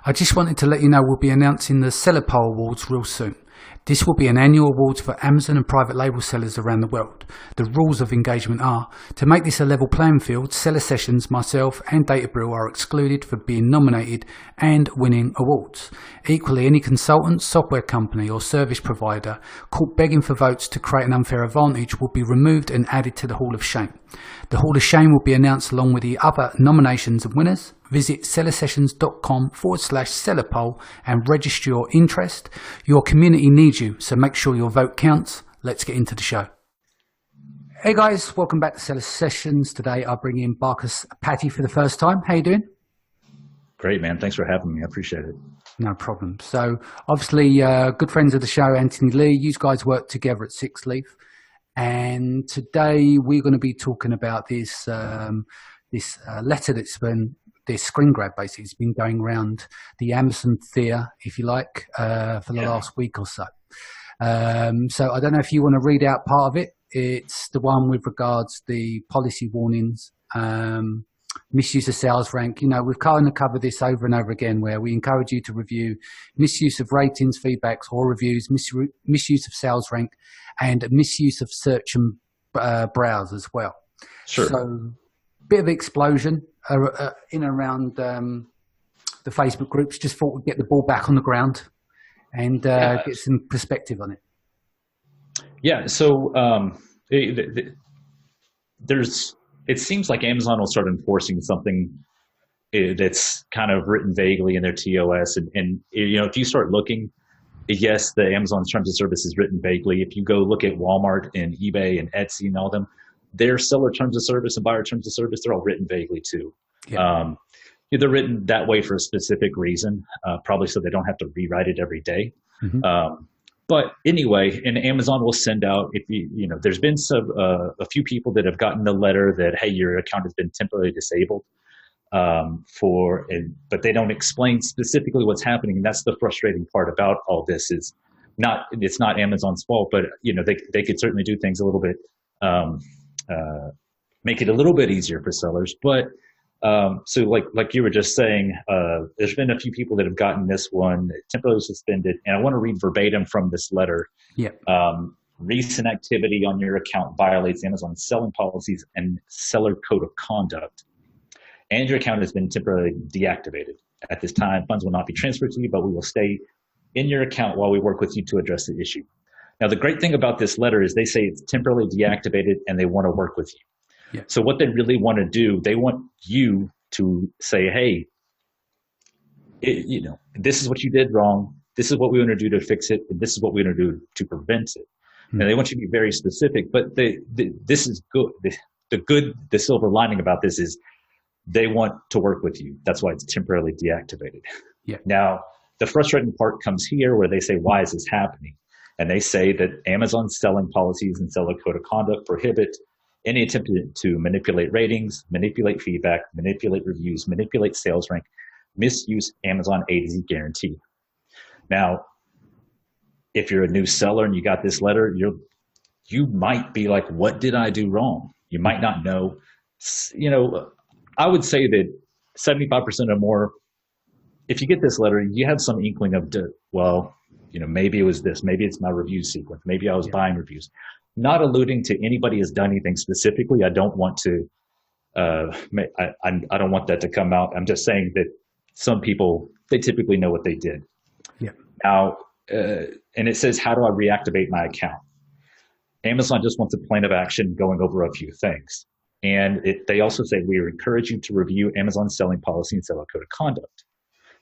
I just wanted to let you know we'll be announcing the SellerPoll Awards real soon. This will be an annual awards for Amazon and private label sellers around the world. The rules of engagement are, to make this a level playing field, Seller Sessions, myself and Databrill are excluded for being nominated and winning awards. Equally, any consultant, software company or service provider caught begging for votes to create an unfair advantage will be removed and added to the Hall of Shame. The Hall of Shame will be announced along with the other nominations and winners. Visit sellersessions.com/sellerpoll and register your interest. Your community needs you, so make sure your vote counts. Let's get into the show. Hey guys, welcome back to Seller Sessions. Today I bring in Barcus Patty for the first time. How you doing? Great, man. Thanks for having me. I appreciate it. No problem. So obviously good friends of the show, Anthony Lee. You guys work together at Sixleaf. And today we're going to be talking about this letter that's been, this screen grab basically, has been going around the Amazon sphere, if you like, for the last week or so. So I don't know if you want to read out part of it. It's the one with regards to the policy warnings, misuse of sales rank. You know, we've kind of covered this over and over again, where we encourage you to review misuse of ratings, feedbacks or reviews, misuse of sales rank, and misuse of search and browse as well. Sure. So bit of explosion in and around the Facebook groups. Just thought we'd get the ball back on the ground and get some perspective on it. Yeah. So it seems like Amazon will start enforcing something that's kind of written vaguely in their TOS. And you know, if you start looking, yes, the Amazon terms of service is written vaguely. If you go look at Walmart and eBay and Etsy and all them, their seller terms of service and buyer terms of service, they're all written vaguely too. Yeah. They're written that way for a specific reason, probably so they don't have to rewrite it every day. Mm-hmm. But anyway, and Amazon will send out, if you know, there's been a few people that have gotten the letter that, hey, your account has been temporarily disabled but they don't explain specifically what's happening. And that's the frustrating part about all this is it's not Amazon's fault, but you know, they could certainly do things a little bit, make it a little bit easier for sellers. But so like you were just saying, there's been a few people that have gotten this one temporarily suspended, and I want to read verbatim from this letter. Yeah. Recent activity on your account violates Amazon's selling policies and seller code of conduct, and your account has been temporarily deactivated. At this time, funds will not be transferred to you, but we will stay in your account while we work with you to address the issue. Now, the great thing about this letter is they say it's temporarily deactivated and they want to work with you. Yeah. So what they really want to do, they want you to say, hey, you know, this is what you did wrong. This is what we want to do to fix it. And this is what we're going to do to prevent it. Mm-hmm. Now, they want you to be very specific, but this is good. The silver lining about this is they want to work with you. That's why it's temporarily deactivated. Yeah. Now, the frustrating part comes here where they say, why is this happening? And they say that Amazon's selling policies and seller code of conduct prohibit any attempt to manipulate ratings, manipulate feedback, manipulate reviews, manipulate sales rank, misuse Amazon A to Z guarantee. Now, if you're a new seller and you got this letter, you might be like, what did I do wrong? You might not know. You know, I would say that 75% or more, if you get this letter, you have some inkling of, well, you know, maybe it was this, maybe it's my review sequence, maybe I was buying reviews. Not alluding to anybody has done anything specifically. I don't want to, I don't want that to come out. I'm just saying that some people, they typically know what they did. Yeah. Now, and it says, how do I reactivate my account? Amazon just wants a plan of action going over a few things. And they also say, we encourage you to review Amazon's selling policy and seller code of conduct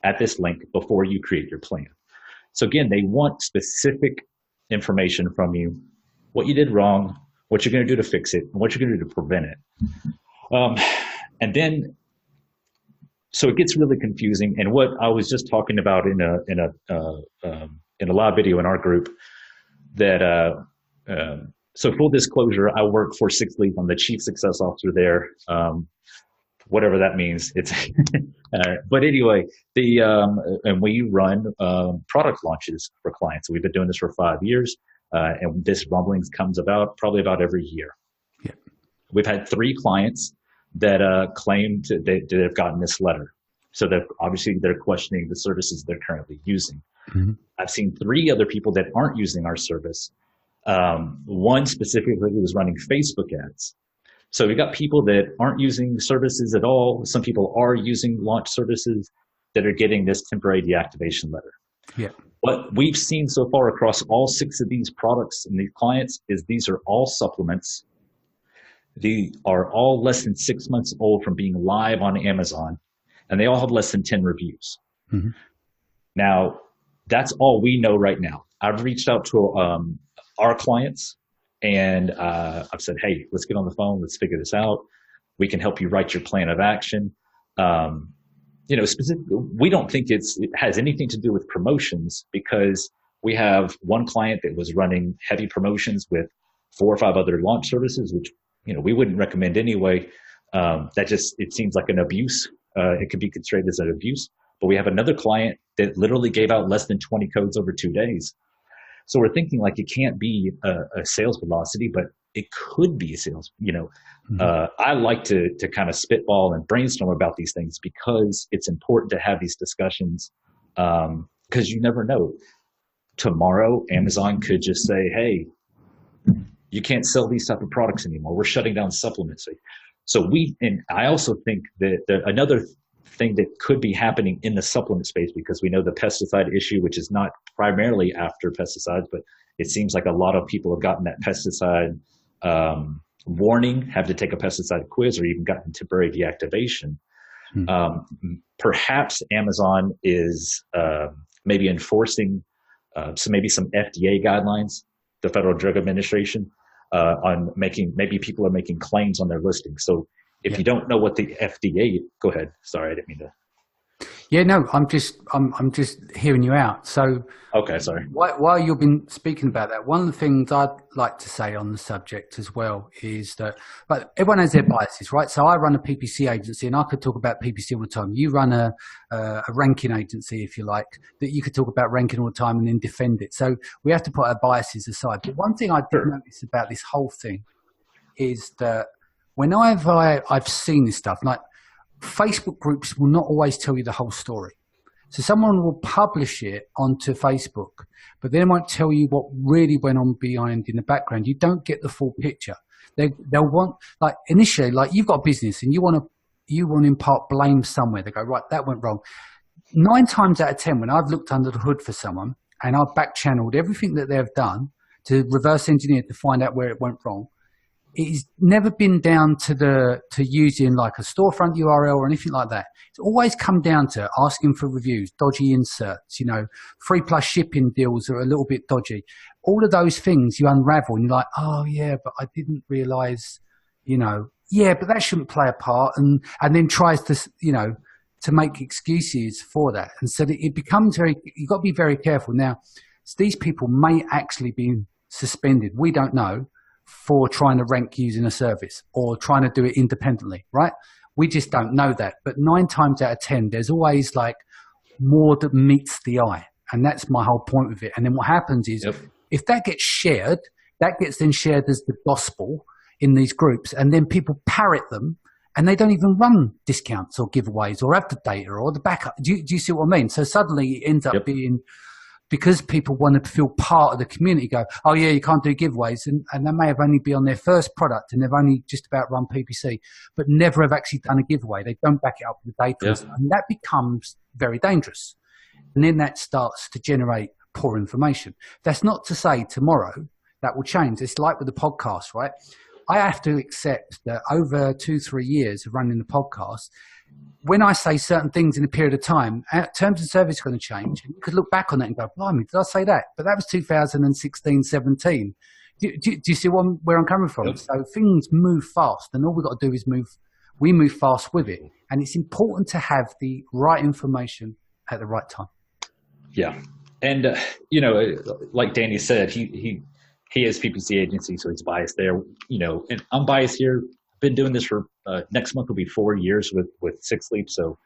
at this link before you create your plan. So again, they want specific information from you, what you did wrong, what you're going to do to fix it, and what you're going to do to prevent it. And then, so it gets really confusing. And what I was just talking about in a live video in our group, that so full disclosure, I work for Sixleaf. I'm the chief success officer there. Whatever that means. It's but anyway, and we run product launches for clients. We've been doing this for 5 years, and this rumblings comes about probably about every year. Yeah. We've had 3 clients that claimed that they've gotten this letter. So that obviously they're questioning the services they're currently using. Mm-hmm. I've seen 3 other people that aren't using our service. One specifically was running Facebook ads. So we got people that aren't using services at all. Some people are using launch services that are getting this temporary deactivation letter. Yeah. What we've seen so far across all 6 of these products and these clients is these are all supplements. They are all less than 6 months old from being live on Amazon, and they all have less than 10 reviews. Mm-hmm. Now, that's all we know right now. I've reached out to our clients, and I've said, hey, let's get on the phone. Let's figure this out. We can help you write your plan of action. Specifically, we don't think it has anything to do with promotions, because we have one client that was running heavy promotions with 4 or 5 other launch services, which we wouldn't recommend anyway. It seems like an abuse. It could be considered as an abuse. But we have another client that literally gave out less than 20 codes over 2 days. So we're thinking like it can't be a sales velocity, but it could be a sales. I like to kind of spitball and brainstorm about these things, because it's important to have these discussions, because you never know. Tomorrow, Amazon could just say, hey, you can't sell these type of products anymore. We're shutting down supplements. So and I also think that another thing that could be happening in the supplement space, because we know the pesticide issue, which is not primarily after pesticides, but it seems like a lot of people have gotten that pesticide warning, have to take a pesticide quiz, or even gotten temporary deactivation. Perhaps Amazon is maybe enforcing some FDA guidelines, the Federal Drug Administration, on maybe people are making claims on their listing. So if you don't know what the FDA, go ahead. Sorry, I didn't mean to. Yeah, no, I'm just hearing you out. So okay, sorry. While you've been speaking about that, one of the things I'd like to say on the subject as well is that, but everyone has their biases, right? So I run a PPC agency, and I could talk about PPC all the time. You run a ranking agency, if you like, that you could talk about ranking all the time and then defend it. So we have to put our biases aside. But one thing I did notice about this whole thing is that when I've seen this stuff, like Facebook groups will not always tell you the whole story. So someone will publish it onto Facebook, but they won't tell you what really went on behind in the background. You don't get the full picture. They'll want, like initially, like you've got a business and you want to impart blame somewhere. They go, right, that went wrong. 9 times out of 10, when I've looked under the hood for someone and I've back channeled everything that they've done to reverse engineer to find out where it went wrong, it's never been down to using like a storefront URL or anything like that. It's always come down to asking for reviews, dodgy inserts, 3+ shipping deals are a little bit dodgy. All of those things you unravel and you're like, oh yeah, but I didn't realize, yeah, but that shouldn't play a part. And then tries to, to make excuses for that. And so it becomes you've got to be very careful. Now, these people may actually be suspended. We don't know, for trying to rank using a service or trying to do it independently, right? We just don't know that. But 9 times out of 10, there's always like more that meets the eye. And that's my whole point with it. And then what happens is if that gets shared, that gets then shared as the gospel in these groups. And then people parrot them and they don't even run discounts or giveaways or have the data or the backup. Do you see what I mean? So suddenly it ends up being, because people want to feel part of the community, go, oh yeah, you can't do giveaways. And they may have only been on their first product and they've only just about run PPC, but never have actually done a giveaway. They don't back it up with data. Yeah. And that becomes very dangerous. And then that starts to generate poor information. That's not to say tomorrow that will change. It's like with the podcast, right? I have to accept that over 2-3 years of running the podcast, when I say certain things in a period of time, terms of service are going to change. And you could look back on that and go, blimey, did I say that? But that was 2016, 17. Do you see where I'm coming from? Yep. So things move fast, and all we've got to do is we move fast with it. And it's important to have the right information at the right time. Yeah. And, like Danny said, he has PPC agency, so he's biased there, and I'm biased here. Been doing this for next month will be 4 years with Sixleaf. So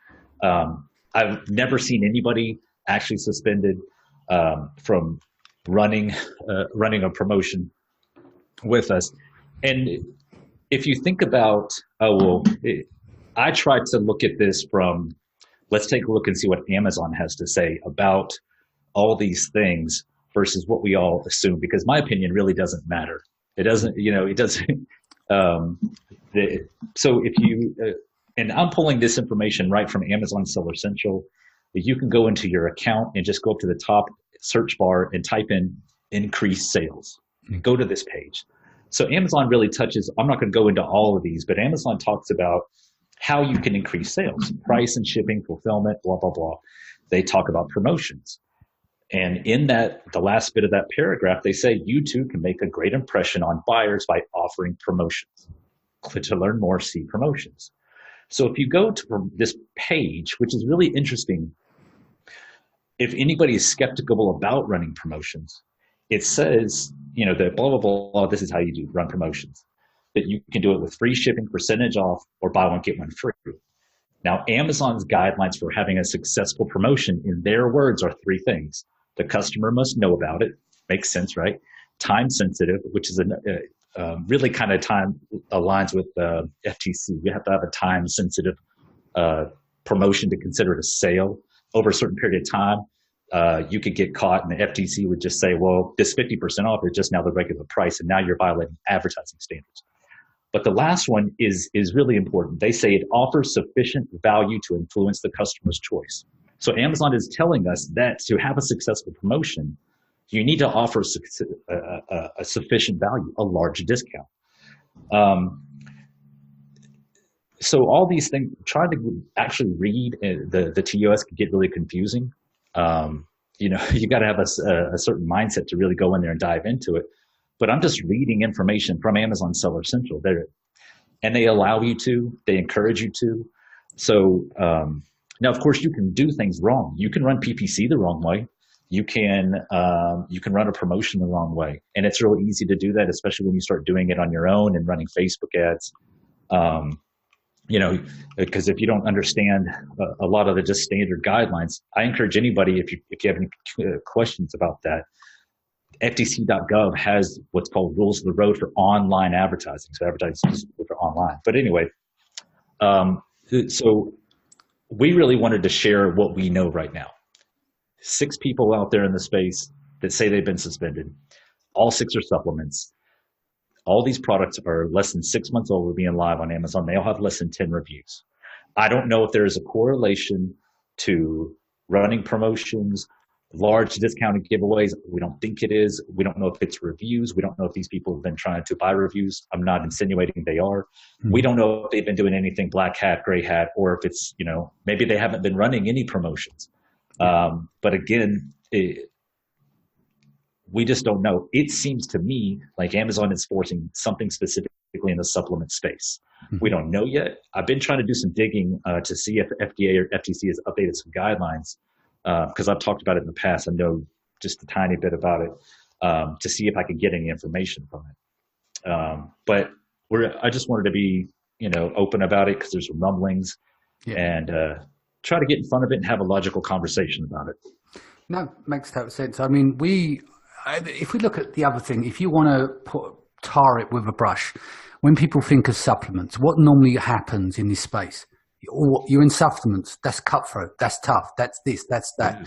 I've never seen anybody actually suspended from running a promotion with us. And if you think about, I try to look at this from let's take a look and see what Amazon has to say about all these things versus what we all assume, because my opinion really doesn't matter. It doesn't, it doesn't. So if you, and I'm pulling this information right from Amazon Seller Central, you can go into your account and just go up to the top search bar and type in increased sales. Go to this page. So Amazon really touches, I'm not going to go into all of these, but Amazon talks about how you can increase sales, price and shipping, fulfillment, blah, blah, blah. They talk about promotions. And in that, the last bit of that paragraph, they say you too can make a great impression on buyers by offering promotions. To learn more, see promotions. So if you go to this page, which is really interesting, if anybody is skeptical about running promotions, it says, that blah, blah, blah, this is how you run promotions. That you can do it with free shipping, percentage off, or buy one, get one free. Now, Amazon's guidelines for having a successful promotion, in their words, are three things. The customer must know about it. Makes sense, right? Time sensitive, which is really kind of time aligns with FTC. You have to have a time sensitive promotion to consider it a sale over a certain period of time. You could get caught, and the FTC would just say, well, this 50% off is just now the regular price, and now you're violating advertising standards. But the last one is really important. They say it offers sufficient value to influence the customer's choice. So Amazon is telling us that to have a successful promotion, you need to offer a sufficient value, a large discount. So all these things, trying to actually read the TOS can get really confusing. You got to have a certain mindset to really go in there and dive into it. But I'm just reading information from Amazon Seller Central there, and they allow you to, they encourage you to. So now, of course, you can do things wrong. You can run PPC the wrong way. You can run a promotion the wrong way, and it's real easy to do that, especially when you start doing it on your own and running Facebook ads. Because if you don't understand a lot of the just standard guidelines, I encourage anybody, if you have any questions about that, FTC.gov has what's called rules of the road for online advertising. So advertising is for online. But anyway, so we really wanted to share what we know right now. 6 people out there in the space that say they've been suspended. All 6 are supplements. All these products are less than 6 months old of being live on Amazon. They all have less than 10 reviews. I don't know if there is a correlation to running promotions, large discounted giveaways. We don't think it is. We don't know if it's reviews. We don't know if these people have been trying to buy reviews. I'm not insinuating they are. We don't know if they've been doing anything black hat, gray hat, or if it's, maybe they haven't been running any promotions. But again, we just don't know. It seems to me like Amazon is forcing something specifically in the supplement space. We don't know yet. I've been trying to do some digging to see if FDA or FTC has updated some guidelines, because I've talked about it in the past. I know just a tiny bit about it, to see if I could get any information from it. But I just wanted to be, open about it, because there's some rumblings, and try to get in front of it and have a logical conversation about it. No, makes total sense. I mean, if we look at the other thing, if you want to tar it with a brush, when people think of supplements, what normally happens in this space? You're in supplements, that's cutthroat, that's tough, that's this, that's that.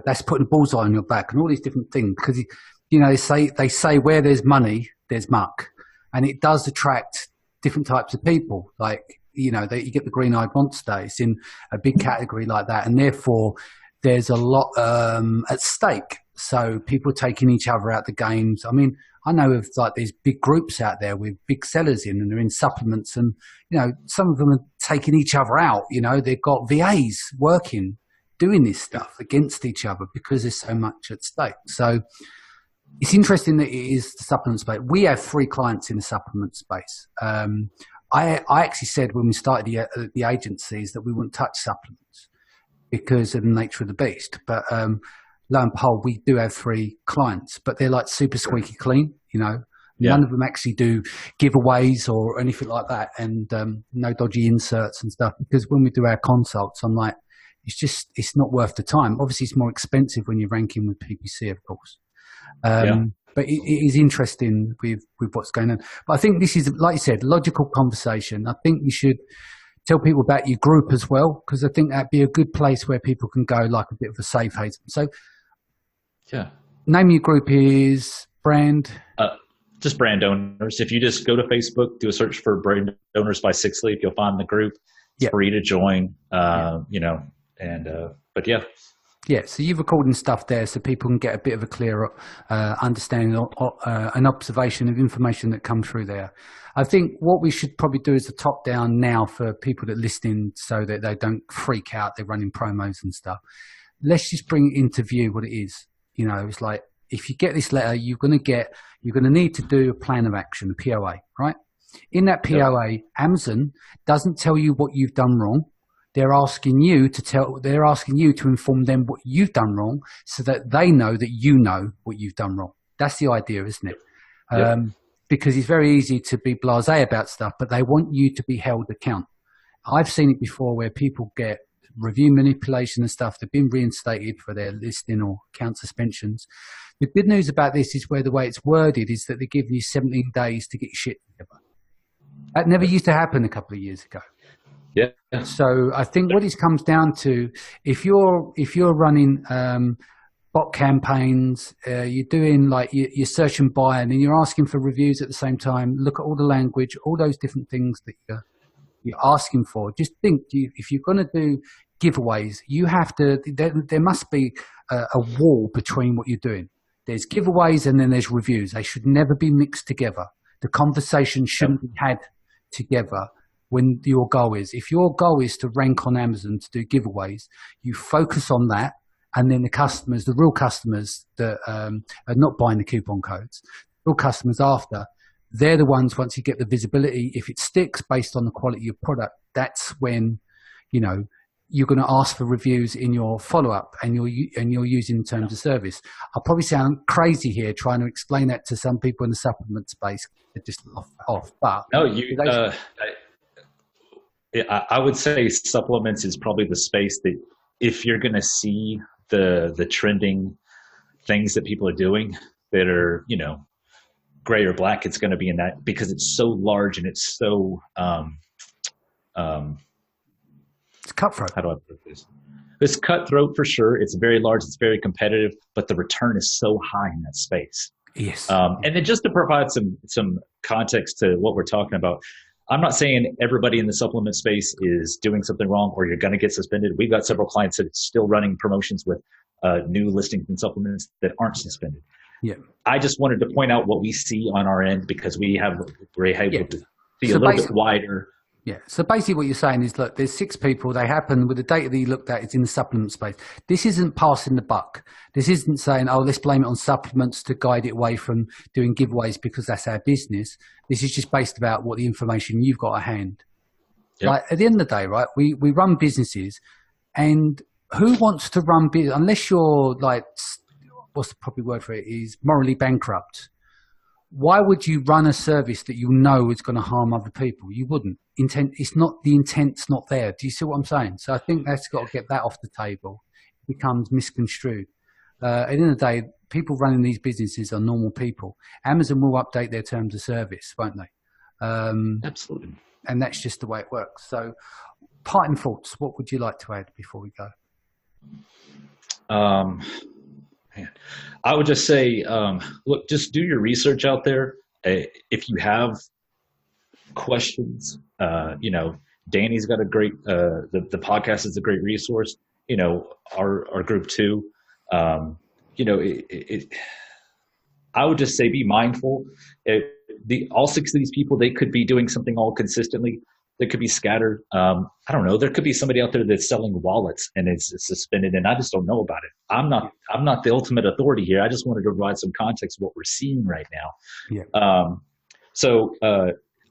That's putting a bullseye on your back and all these different things, because they say where there's money, there's muck, and it does attract different types of people. Like you get the green-eyed monster. It's in a big category like that, and therefore there's a lot at stake. So people are taking each other out the games. I mean, I know of these big groups out there with big sellers in, and they're in supplements, and some of them are taking each other out. They've got VAs working, doing this stuff against each other because there's so much at stake. So it's interesting that it is the supplement space. We have 3 clients in the supplement space. I actually said when we started the agencies that we wouldn't touch supplements because of the nature of the beast. But lo and behold, we do have 3 clients, but they're like super squeaky clean, None of them actually do giveaways or anything like that, and no dodgy inserts and stuff. Because when we do our consults, I'm like, it's not worth the time. Obviously, it's more expensive when you're ranking with PPC, of course. But it is interesting with what's going on. But I think this is, like you said, logical conversation. I think you should tell people about your group as well, because I think that'd be a good place where people can go, like a bit of a safe haven. So, yeah, name of your group is brand. Just brand owners. If you just go to Facebook, do a search for brand owners by Sixleaf, you'll find the group. It's free to join. You know, and but yeah. Yeah, so you're recording stuff there so people can get a bit of a clearer understanding or an observation of information that comes through there. I think what we should probably do is a top down now for people that are listening so that they don't freak out, they're running promos and stuff. Let's just bring it into view what it is. You know, it's like if you get this letter, you're going to need to do a plan of action, a POA, right? In that POA, Amazon doesn't tell you what you've done wrong. They're asking you to inform them what you've done wrong so that they know that you know what you've done wrong. That's the idea, isn't it? Because it's very easy to be blasé about stuff, but they want you to be held account. I've seen it before where people get review manipulation and stuff. They've been reinstated for their listing or account suspensions. The good news about this is where the way it's worded is that they give you 17 days to get your shit together. That never used to happen a couple of years ago. Yeah. So I think what it comes down to, if you're running bot campaigns, you're doing like you're search and buy, and then you're asking for reviews at the same time. Look at all the language, all those different things that you're asking for. Just think, if you're going to do giveaways, you have to. There must be a wall between what you're doing. There's giveaways and then there's reviews. They should never be mixed together. The conversation shouldn't be had together. When your goal is, if your goal is to rank on Amazon to do giveaways, you focus on that, and then the real customers that are not buying the coupon codes, real customers after, they're the ones, once you get the visibility, if it sticks based on the quality of product, that's when, you know, you're going to ask for reviews in your follow-up and you're using terms of service. I'll probably sound crazy here trying to explain that to some people in the supplement space. They're just off. But no, I would say supplements is probably the space that if you're going to see the trending things that people are doing that are, you know, gray or black, it's going to be in that, because it's so large and it's so it's cutthroat. How do I put this? It's cutthroat for sure. It's very large. It's very competitive, but the return is so high in that space. Yes. And then just to provide some context to what we're talking about, I'm not saying everybody in the supplement space is doing something wrong or you're going to get suspended. We've got several clients that are still running promotions with new listings and supplements that aren't suspended. Yeah. I just wanted to point out what we see on our end because we're able to see a little bit wider. Yeah. So basically what you're saying is, look, there's 6 people. They happen with the data that you looked at is in the supplement space. This isn't passing the buck. This isn't saying, oh, let's blame it on supplements to guide it away from doing giveaways because that's our business. This is just based about what the information you've got at hand. Yep. Like at the end of the day, right, we run businesses, and who wants to run business unless you're like, what's the proper word for it, is morally bankrupt. Why would you run a service that you know is going to harm other people? You wouldn't. The intent's not there. Do you see what I'm saying? So I think that's got to get that off the table. It becomes misconstrued. At the end of the day, people running these businesses are normal people. Amazon will update their terms of service, won't they? Absolutely. And that's just the way it works. So parting thoughts, what would you like to add before we go? I would just say, look, just do your research out there. If you have questions, you know, Danny's got a great, the podcast is a great resource, you know, our group too. You know, I would just say, be mindful. All 6 of these people, they could be doing something all consistently. They could be scattered. I don't know. There could be somebody out there that's selling wallets and it's suspended, and I just don't know about it. I'm not the ultimate authority here. I just wanted to provide some context of what we're seeing right now. Yeah. So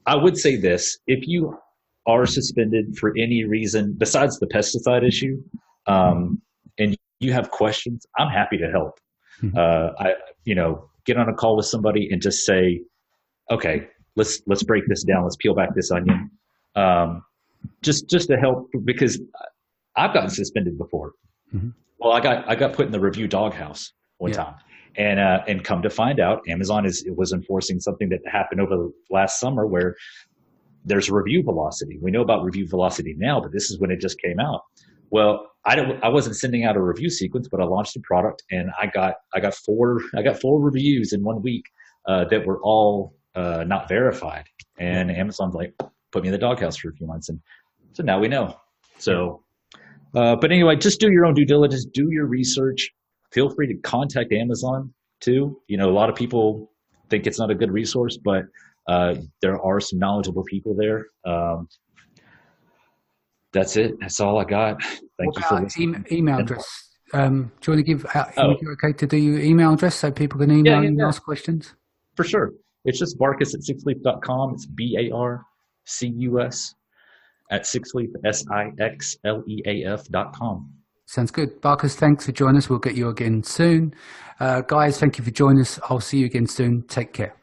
I would say this: if you are suspended for any reason besides the pesticide issue, and you have questions, I'm happy to help. Mm-hmm. Get on a call with somebody and just say, okay, let's break this down. Let's peel back this onion. Just to help, because I've gotten suspended before. Mm-hmm. Well, I got put in the review doghouse one time, and come to find out, Amazon was enforcing something that happened over the last summer where there's review velocity. We know about review velocity now, but this is when it just came out. Well, I wasn't sending out a review sequence, but I launched the product and I got four reviews in 1 week that were all not verified. And Amazon's like, put me in the doghouse for a few months. And so now we know. So, but anyway, just do your own due diligence, do your research. Feel free to contact Amazon too. You know, a lot of people think it's not a good resource, but there are some knowledgeable people there. That's it. That's all I got. Thank you for listening. Email address. Do you want to give out, okay to do your email address so people can email you and ask questions? For sure. It's just Barcus at Sixleaf.com. It's BARCUS at Sixleaf, SIXLEAF.com. Sounds good. Barcus, thanks for joining us. We'll get you again soon. Guys, thank you for joining us. I'll see you again soon. Take care.